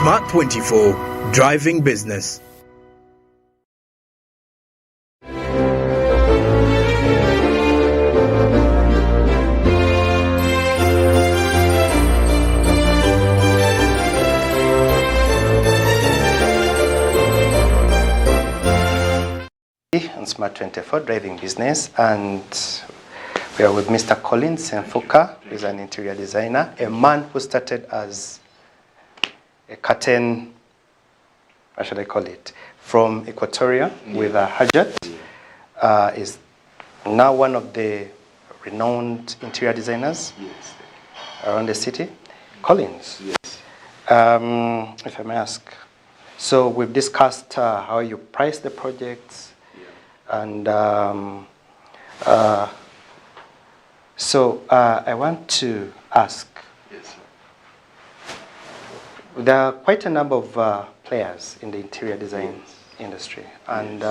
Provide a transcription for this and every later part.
Smart 24, driving business. On Smart 24, driving business, and we are with Mr. Colin Senfuka, who is an interior designer, a man who started as a curtain, what should I call it, from Equatoria with a Hajat, is now one of the renowned interior designers around the city. Collins, if I may ask. So we've discussed how you price the projects, and so I want to ask, there are quite a number of players in the interior design industry, and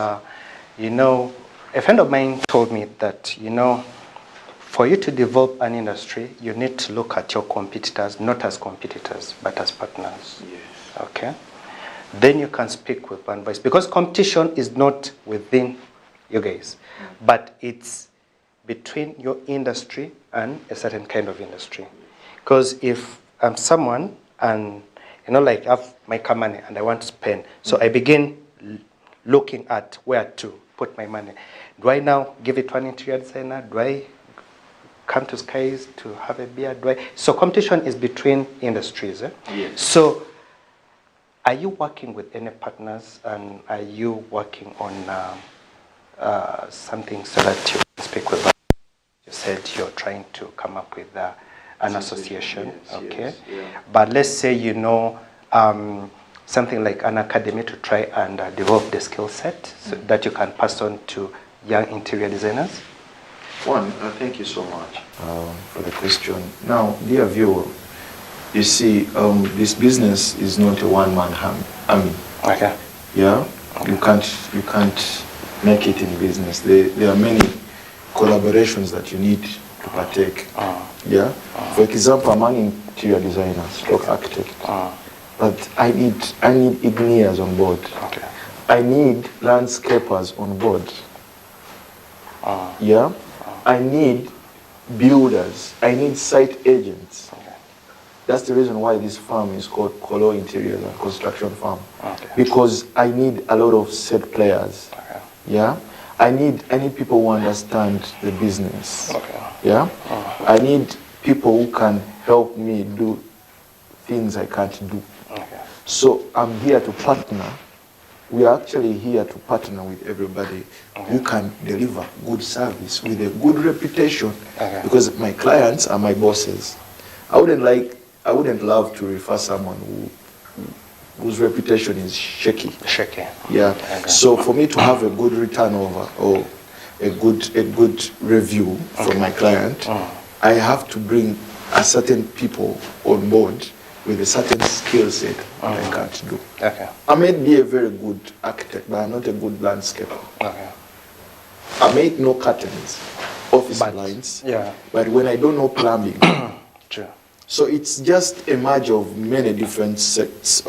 you know, a friend of mine told me that, you know, for you to develop an industry, you need to look at your competitors not as competitors but as partners. Okay, then you can speak with one voice, because competition is not within you guys, but it's between your industry and a certain kind of industry. Because if I'm someone and, you know, like I have my car money and I want to spend, so I begin looking at where to put my money. Do I now give it to an interior designer? Do I come to Skies to have a beer? So competition is between industries. So are you working with any partners, and are you working on something so that you can speak with them? You said you're trying to come up with an association, okay? But let's say, you know, something like an academy to try and develop the skill set so that you can pass on to young interior designers. Thank you so much for the question. Now, dear viewer, you see, this business is not a one-man army. Okay. Yeah, okay. You can't make it in business. There are many collaborations that you need to partake. Yeah. For example, I'm an interior designer, stroke architect, but I need engineers on board. Okay. I need landscapers on board. Yeah. I need builders. I need site agents. Okay. That's the reason why this firm is called Colo Interiors and Construction Firm. Okay. Because I need a lot of set players. Yeah, I need people who understand the business. Okay. Yeah, I need people who can help me do things I can't do. Okay. So I'm here to partner. We are actually here to partner with everybody who can deliver good service with a good reputation. Okay. Because my clients are my bosses. I wouldn't love to refer someone whose reputation is shaky. Yeah. Okay. So for me to have a good return over or a good review from my client, I have to bring a certain people on board with a certain skill set that I can't do. Okay. I may be a very good architect, but I'm not a good landscaper. Okay. I may know curtains, office blinds, but when I don't know plumbing, true. So it's just a merge of many different sets,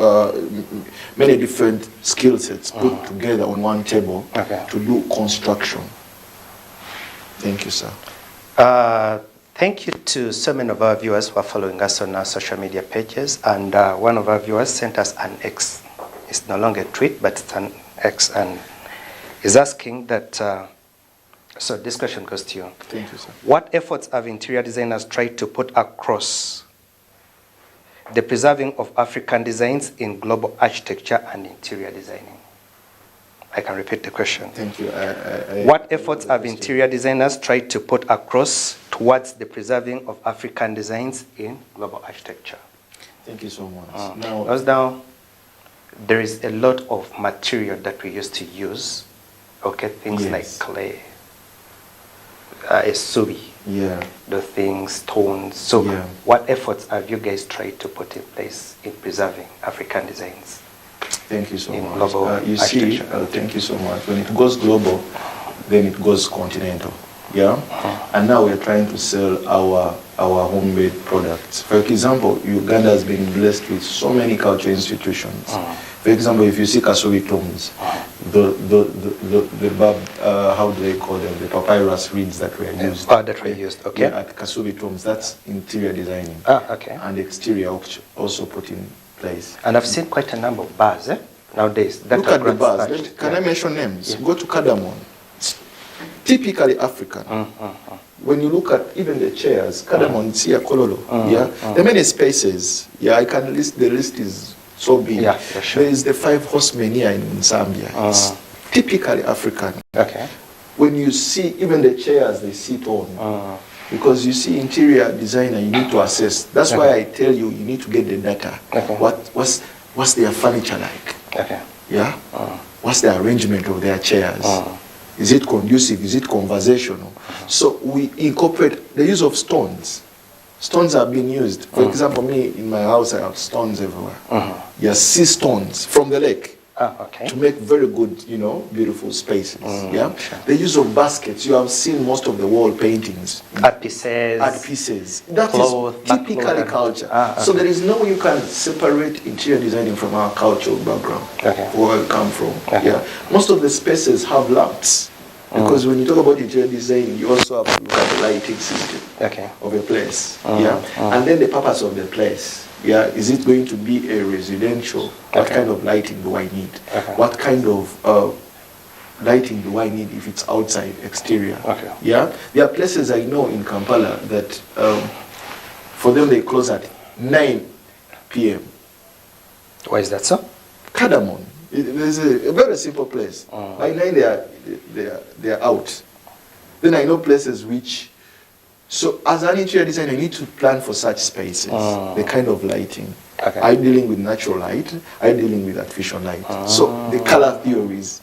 many different skill sets put together on one table to do construction. Thank you, sir. Thank you to so many of our viewers who are following us on our social media pages. And one of our viewers sent us an X. It's no longer a tweet, but it's an X, and is asking that. So this question goes to you. Thank you, sir. What efforts have interior designers tried to put across the preserving of African designs in global architecture and interior designing? I can repeat the question. Thank you. What efforts have interior designers tried to put across towards the preserving of African designs in global architecture? Thank you so much. Now, there is a lot of material that we used to use, okay, things like clay, subi, the things, stones. So what efforts have you guys tried to put in place in preserving African designs? Thank you so much. You see, thank you so much. When it goes global, then it goes continental. Yeah? And now we're trying to sell our our homemade products. For example, Uganda has been blessed with so many cultural institutions. For example, if you see Kasuri tombs, how do they call them? The papyrus reeds that were used. That were used, okay. Yeah, at Kasuri tombs, that's interior designing. Okay. And exterior also put in place. And I've seen quite a number of bars nowadays. That Look at the bars. Can I mention names? Go to Cardamom. It's typically African. When you look at even the chairs, Cardamom, Sia, Kololo, there are many spaces. Yeah, I can list, the list is so big. Yeah, sure. There is the 5 horsemen here in Zambia. It's typically African. Okay. When you see even the chairs they sit on, because you see interior designer, you need to assess. That's why I tell you, you need to get the data. Okay. What's their furniture like? Okay. Yeah? What's the arrangement of their chairs? Is it conducive? Is it conversational? So we incorporate the use of stones. Stones are being used. For example, me, in my house, I have stones everywhere. Yes, sea stones from the lake. Okay. To make very good, beautiful spaces. Yeah. Sure. The use of baskets. You have seen most of the wall paintings. Art pieces. Art pieces. That is typically culture. Okay. So there is no way you can separate interior designing from our cultural background. Okay. Where we come from. Okay. Yeah. Most of the spaces have lamps. Because when you talk about interior design, you also have to look at the lighting system of a place. Yeah. And then the purpose of the place. Yeah, is it going to be a residential? What kind of lighting do I need? What kind of lighting do I need if it's outside, exterior? Yeah, there are places I know in Kampala that for them they close at 9 p.m. Why is that so? Cardamom. It's a very simple place. By 9 they are out. Then I know places which. So as an interior designer, you need to plan for such spaces, the kind of lighting. Are you dealing with natural light? Are you dealing with artificial light? So the color theories.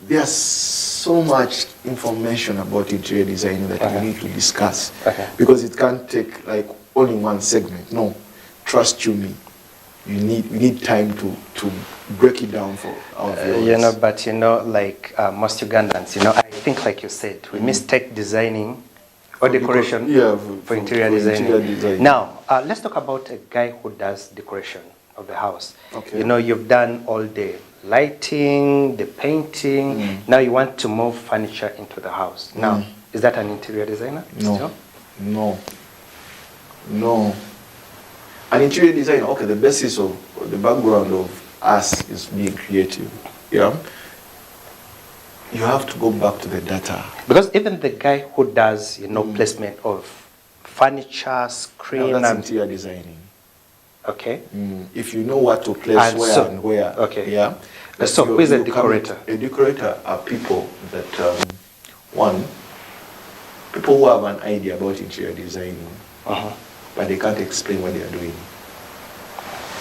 There's so much information about interior design that we need to discuss. Because it can't take like only one segment. No, trust you me. We need time to break it down for our viewers. But like most Ugandans, I think like you said, we mistake designing or decoration for interior design. Now, let's talk about a guy who does decoration of the house. You've done all the lighting, the painting. Now you want to move furniture into the house. Now, is that an interior designer? No. An interior designer, the basis of the background of us is being creative. Yeah. You have to go back to the data. Because even the guy who does, placement of furniture, screen, that's interior designing. Okay. If you know what to place and where. Okay. Yeah. So who is a decorator? A decorator are people that people who have an idea about interior designing, but they can't explain what they are doing.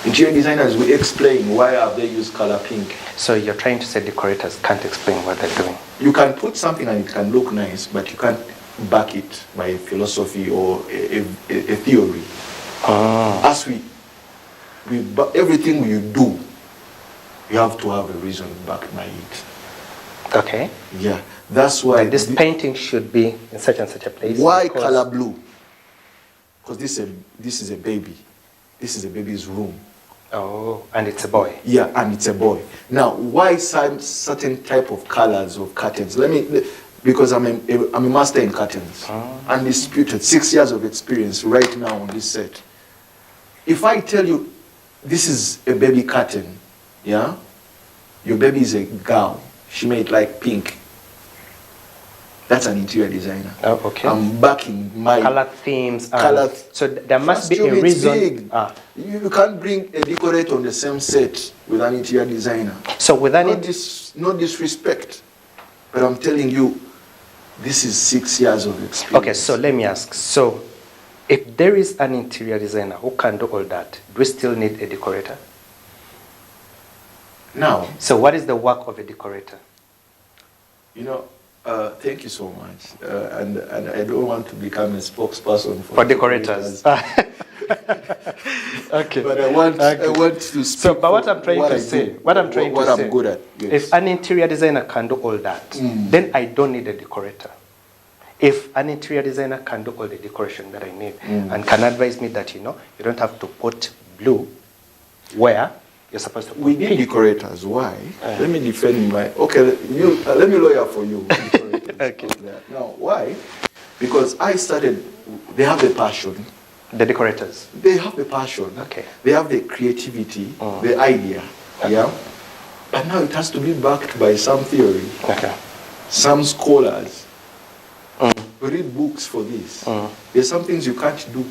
Interior designers will explain why have they used color pink. So you're trying to say decorators can't explain what they're doing? You can put something and it can look nice, but you can't back it by philosophy or a theory. As everything you do, you have to have a reason backed by it. Okay. Yeah, that's why. But this painting should be in such and such a place. Why color blue? Because this is a baby. This is a baby's room. Oh, and it's a boy. Yeah, and it's a boy. Now, why some certain type of colors of curtains? Because I'm a master in curtains. Undisputed, 6 years of experience right now on this set. If I tell you this is a baby curtain, yeah, your baby is a girl. She made like pink. That's an interior designer. Oh, okay. I'm backing my color themes. So there must be a reason. You can't bring a decorator on the same set with an interior designer. So without no disrespect, but I'm telling you, this is 6 years of experience. Okay, so let me ask. So if there is an interior designer who can do all that, do we still need a decorator? Now. So what is the work of a decorator? Thank you so much. And I don't want to become a spokesperson for decorators. Okay. But I want to speak. So, but what I'm trying to say, what I'm good at. Yes. If an interior designer can do all that, then I don't need a decorator. if an interior designer can do all the decoration that I need and can advise me that, you don't have to put blue where you're supposed to put We need pink. decorators. Why? Let me defend my. Okay, let me lawyer for you. Decorators Okay. out there. Now, why? Because I started. They have the passion. The decorators. They have the passion. Okay. They have the creativity, the idea. Yeah. But now it has to be backed by some theory. Okay. Some scholars read books for this. There's some things you can't do.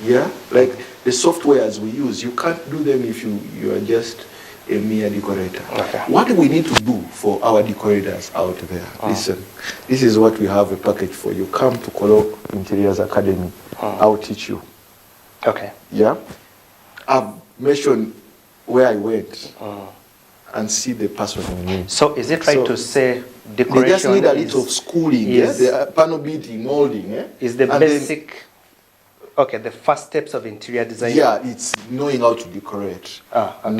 Yeah, like the softwares we use, you can't do them if you are just a mere decorator. Okay. What do we need to do for our decorators out there? Listen, this is what we have a package for. You come to Kolo Interiors Academy. I'll teach you. Okay. Yeah, I've mentioned where I went and see the person in me. So is it right So to say decoration They just need a little schooling. Yeah, the panel beating, molding. Yeah, is the And then- basic, okay, the first steps of interior design? Yeah, it's knowing how to decorate. Okay.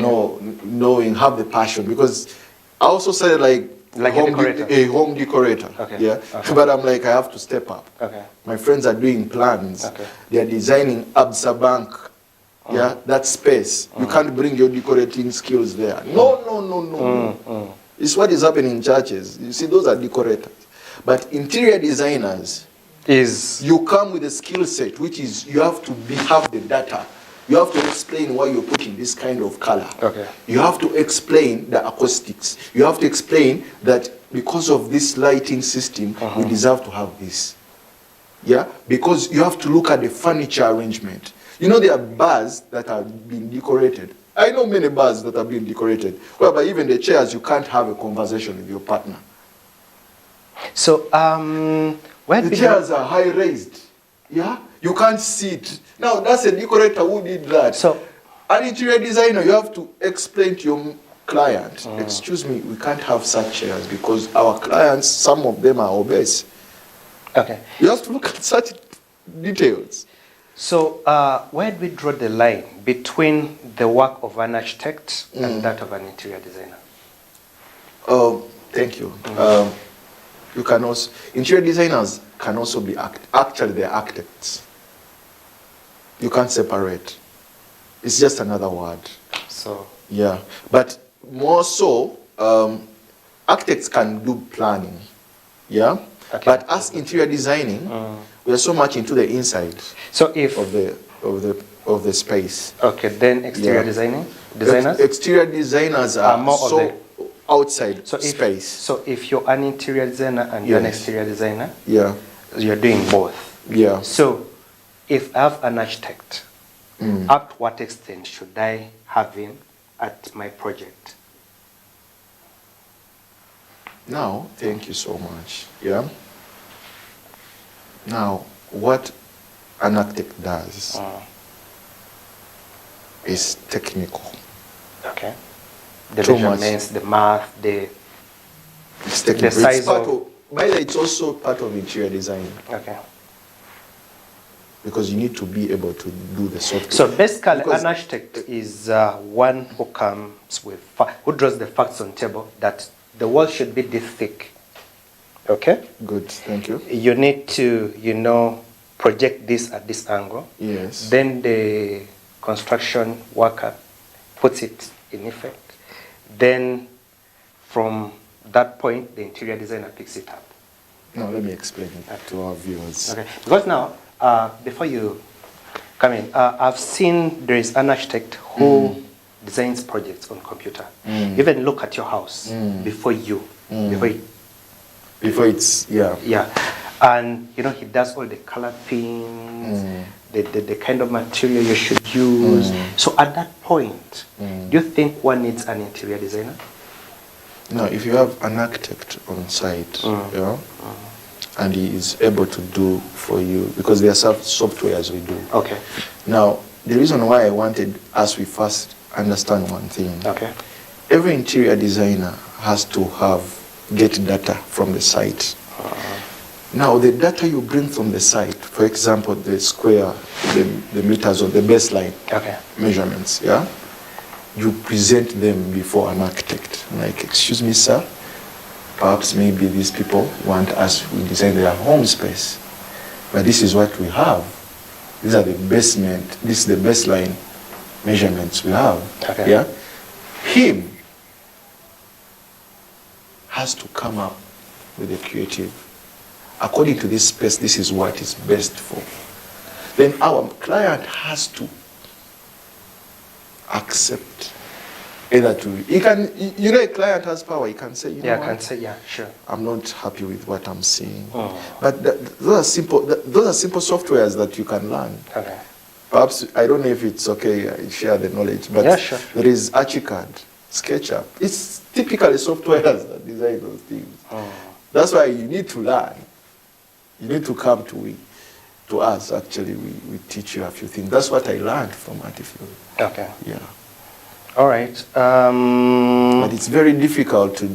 Knowing, have the passion. Because I also said like a decorator. a home decorator. Okay. Yeah. Okay. But I'm like, I have to step up. Okay. My friends are doing plans. Okay. They are designing Absa Bank. Yeah, that space. You can't bring your decorating skills there. No. It's what is happening in churches. You see, those are decorators. But interior designers, you come with a skill set, which is you have to have the data. You have to explain why you're putting this kind of color. Okay. You have to explain the acoustics. You have to explain that because of this lighting system, we deserve to have this. Yeah? Because you have to look at the furniture arrangement. You know, there are bars that have been decorated. I know many bars that have been decorated, whereby even the chairs, you can't have a conversation with your partner. So, where The chairs are high raised. Yeah? You can't sit. Now, that's a decorator who did that. So, an interior designer, you have to explain to your client, excuse me, we can't have such chairs because our clients, some of them are obese. okay. You have to look at such details. So, where do we draw the line between the work of an architect and that of an interior designer? Thank you. You can also, interior designers can also be actually they're architects. You can't separate. It's just another word. So, Yeah, but more so, architects can do planning. Yeah, Okay. but as interior designing, we are so much into the inside so if of the space. okay, then exterior Yeah. designers. Exterior designers are more of so the- outside So space. So if you're an interior designer and you're an Yes. exterior designer, Yeah, you're doing both. yeah. So if I have an architect, up to what extent should I have him at my project? Now, thank you so much. Yeah. Now, what an architect does is technical. Okay. The Too much. measurements, the math, the It's technical. The size it's part of- of, by the way, it's also part of interior design okay. because you need to be able to do the software. So basically, Because- an architect is one who comes with who draws the facts on table that the wall should be this thick. Okay. Good, thank you. You need to, project this at this angle. Yes. Then the construction worker puts it in effect. Then from that point, the interior designer picks it up. Now, let me explain it to our viewers. Okay. Because now, before you come in, I've seen there is an architect who designs projects on computer. Even look at your house before Before it's, yeah. yeah. And he does all the color pins, the kind of material you should use. So at that point, do you think one needs an interior designer? Now, if you have an architect on site, and he is able to do for you, because there are softwares we do. Okay. Now, the reason why I wanted us we first understand one thing. Okay. Every interior designer has to get data from the site. Now, the data you bring from the site, for example, the square, the meters or the baseline measurements, yeah, you present them before an architect. Like, excuse me, sir, Perhaps maybe these people want us to design their home space. But this is what we have. These are the basement, this is the baseline measurements we have. Okay. Yeah? Him has to come up with a creative. According to this space, this is what is best for. Then our client has to accept either to, he can, you know, a client has power. He can say, you know what? Can say, yeah, sure. I'm not happy with what I'm seeing. But those are simple softwares that you can learn. Okay. Perhaps, I don't know if it's okay, I share the knowledge, but Yeah, sure. there is Archicad, SketchUp. It's typically softwares that design those things. That's why you need to learn. You need to come to us, actually. We teach you a few things. That's what I learned from Artifield. Okay. Yeah. All right. But it's very difficult to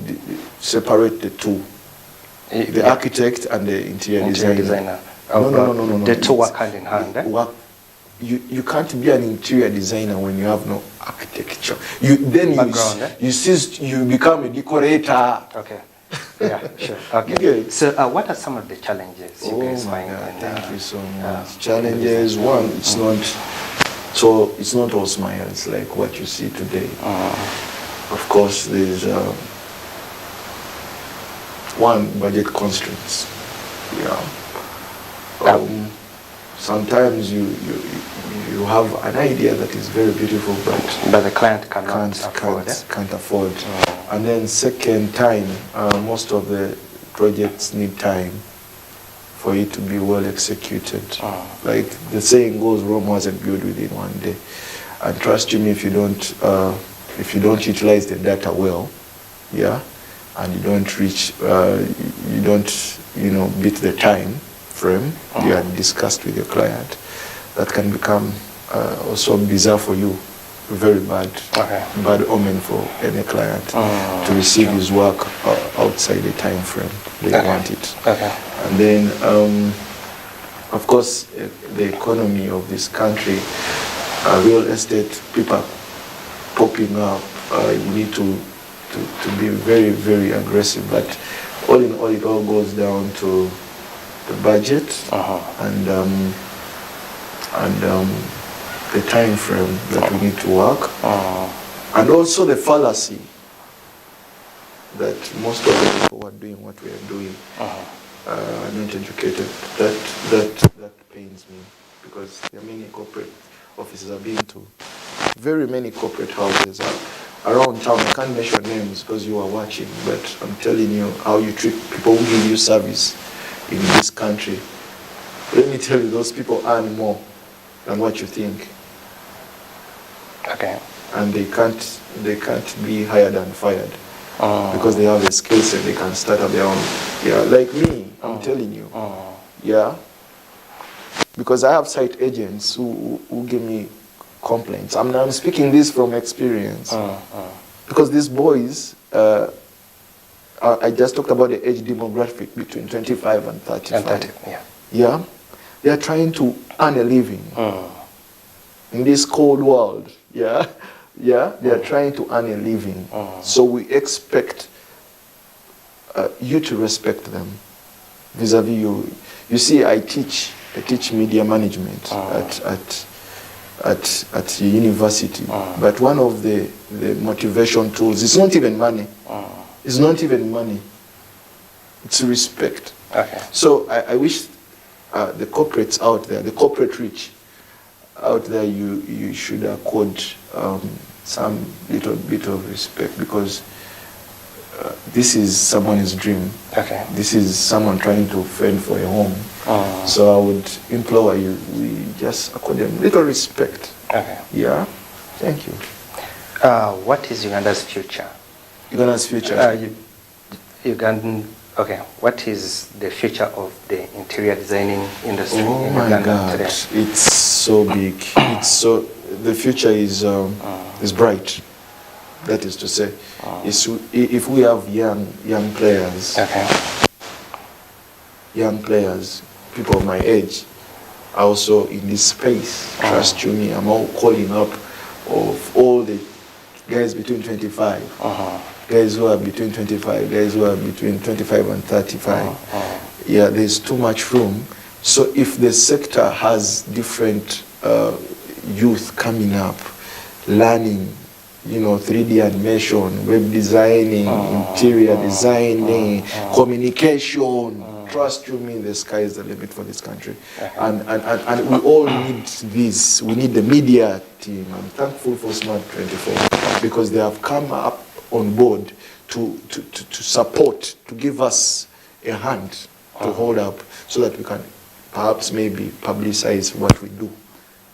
separate the two. The architect and the interior designer. No. The two work hand in hand. You can't be an interior designer when you have no architecture. You become a decorator. Okay. Yeah, sure. Okay. So, what are some of the challenges you guys find? Thank you so much. Challenges. One, it's not all smiles like what you see today. Of course, there's one, budget constraints. Yeah. Sometimes you have an idea that is very beautiful, but the client can't afford. And then second, time. Most of the projects need time for it to be well executed. Like the saying goes, Rome wasn't built within one day. And trust me, if you don't utilize the data well, yeah, and you don't reach, you don't, beat the time frame you had discussed with your client, that can become also bizarre for you. Very bad omen for any client to receive his work outside the time frame they want it. And then, of course, the economy of this country, real estate, people popping up. You need to be very, very aggressive. But all in all, it all goes down to the budget and the time frame that we need to work, and also the fallacy that most of the people who are doing what we are doing are not educated. That pains me, because there are many corporate offices I've been to. Very many corporate houses are around town. I can't mention names because you are watching, but I'm telling you how you treat people who give you service in this country. Let me tell you, those people earn more than what you think. Okay. And they can't be hired and fired because they have a skill set. They can start up their own. Yeah, like me, I'm telling you. Yeah. Because I have site agents who give me complaints. I'm speaking this from experience. Because these boys, I just talked about the age demographic between 25 and 35. Yeah. They are trying to earn a living in this cold world. Yeah. They are trying to earn a living. So we expect you to respect them vis-a-vis you. You see, I teach media management at university. But one of the motivation tools is not even money. It's not even money. It's respect. Okay. So I wish the corporates out there, the corporate rich out there, you should accord some little bit of respect, because this is someone's dream. Okay. This is someone trying to fend for a home. So I would implore you, we just accord them little respect. Okay. Yeah. Thank you. What is Uganda's future? Uganda's future? Okay. What is the future of the interior designing industry in Uganda today? It's so big. The future is bright. That is to say, if we have young players, young players, people of my age, also in this space, trust you me, I'm all calling up of all the guys between 25, guys who are between 25, guys who are between 25 and 35. Yeah, there's too much room. So if the sector has different youth coming up, learning, 3D animation, web designing, interior designing, communication. Trust you me, the sky is the limit for this country. And we all need this. We need the media team. I'm thankful for Smart 24 because they have come up on board to support, to give us a hand to hold up so that we can perhaps maybe publicize what we do.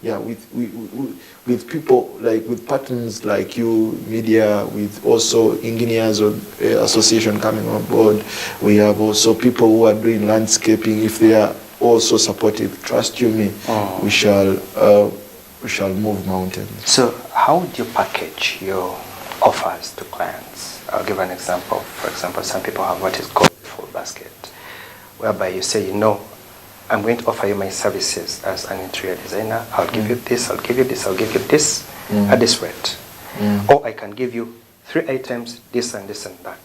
Yeah, with people like, with partners like you, media, with also engineers or association coming on board. We have also people who are doing landscaping. If they are also supportive, trust you me, we shall move mountains. So how would you package your offers to clients? I'll give an example. For example, some people have what is called full basket, whereby you say, I'm going to offer you my services as an interior designer. I'll give you this, I'll give you this, I'll give you this at this rate. Or I can give you 3 items, this and this and that.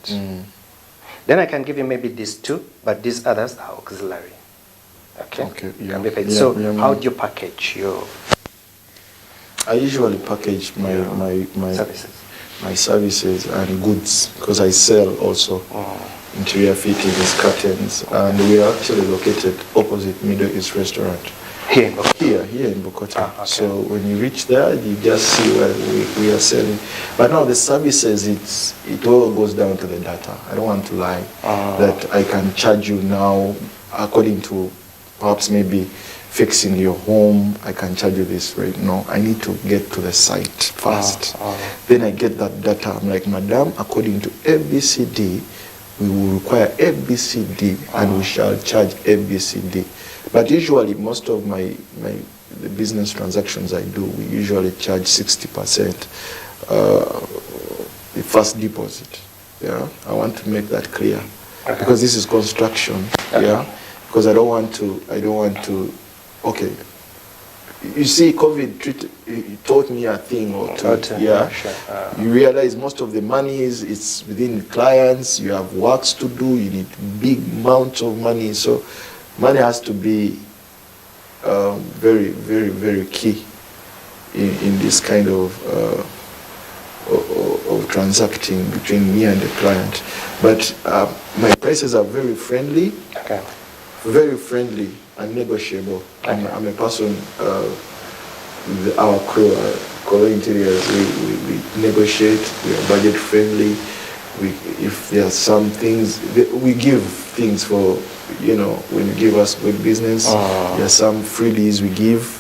Then I can give you maybe these 2, but these others are auxiliary. Okay? Yeah. Can be paid. So how do you package your... I usually package my services? My services and goods, because I sell also. Interior fittings, curtains, and we are actually located opposite Middle East Restaurant. Here in Bokota? Here in Bokota. Okay. So when you reach there, you just see where we are selling. But now the services, it all goes down to the data. I don't want to lie that I can charge you now according to perhaps maybe fixing your home. I can charge you this rate. No, I need to get to the site first. Then I get that data. I'm like, madam, according to ABCD, we will require ABCD and we shall charge ABCD. But usually most of the business transactions I do, we usually charge 60% the first deposit. Yeah, I want to make that clear because this is construction. Yeah, because I don't want to. Okay. You see, COVID taught me a thing or two. Yeah, you realize most of the money it's within the clients. You have works to do. You need big amounts of money. So, money has to be very, very, very key in this kind of transacting between me and the client. But my prices are very friendly. Very friendly and negotiable. I'm a person with our crew, Color Interiors, we negotiate, we are budget friendly. If there are some things, we give things for, when you give us good business, there are some freebies we give,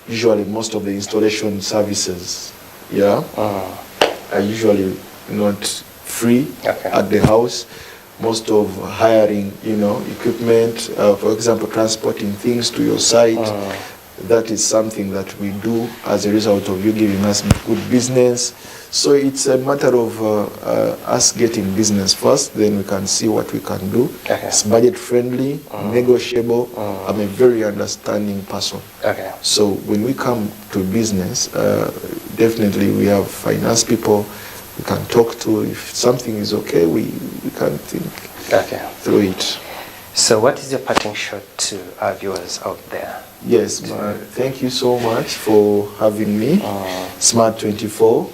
Usually most of the installation services, are usually not free at the house. Most of hiring, equipment, for example, transporting things to your site, that is something that we do as a result of you giving us good business. So it's a matter of us getting business first, then we can see what we can do. It's budget friendly, negotiable. I'm a very understanding person. So when we come to business, definitely we have finance people we can talk to. If something is okay, we can think through it. So what is your parting shot to our viewers out there? Yes, thank you so much for having me. Smart 24,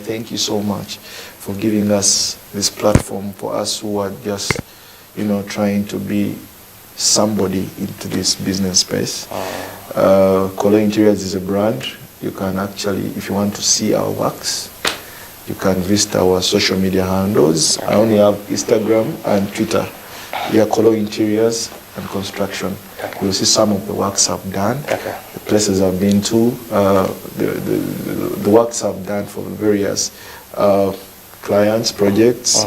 thank you so much for giving us this platform for us who are just, trying to be somebody into this business space. Color Interiors is a brand. You can actually, if you want to see our works, you can visit our social media handles. I only have Instagram and Twitter. Color Interiors and Construction. You'll see some of the works I've done, the places I've been to, the works I've done for various clients, projects,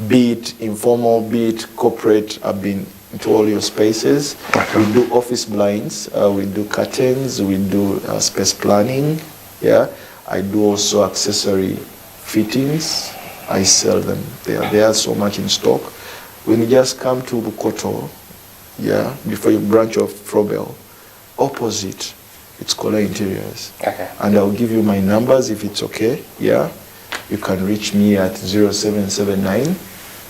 be it informal, be it corporate. I've been into all your spaces. We do office blinds, we do curtains, we do space planning. I do also accessory fittings. I sell them. They are so much in stock. When you just come to Bukoto, before you branch off Frobel, opposite, It's Color Interiors. Okay. And I'll give you my numbers if it's okay. Yeah. You can reach me at 0779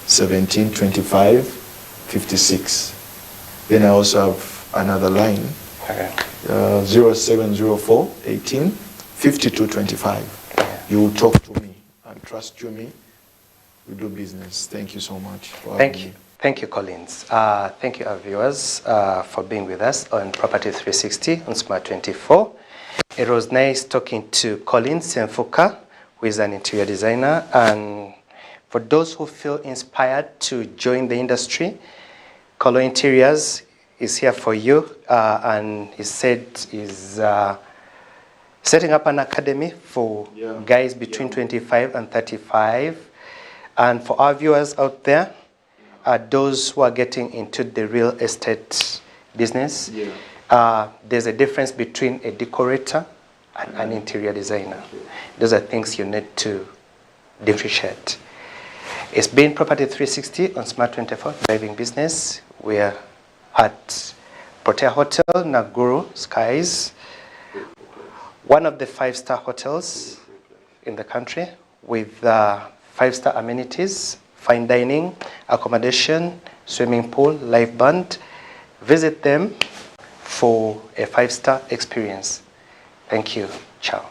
17 25 56. Then I also have another line. Okay. 0704 18 52 25. Okay. You will talk to me and trust me. We do business. Thank you so much for having me. Thank you, Collins. Thank you, our viewers, for being with us on Property 360 on Smart 24. It was nice talking to Collins Senfuka, who is an interior designer. And for those who feel inspired to join the industry, Color Interiors is here for you. And he said he's setting up an academy for guys between 25 and 35. And for our viewers out there, those who are getting into the real estate business, there's a difference between a decorator and an interior designer. Those are things you need to differentiate. It's been Property 360 on Smart 24, driving business. We're at Protea Hotel, Naguru Skies, one of the 5-star hotels in the country with 5-star amenities, fine dining, accommodation, swimming pool, live band. Visit them for a 5-star experience. Thank you. Ciao.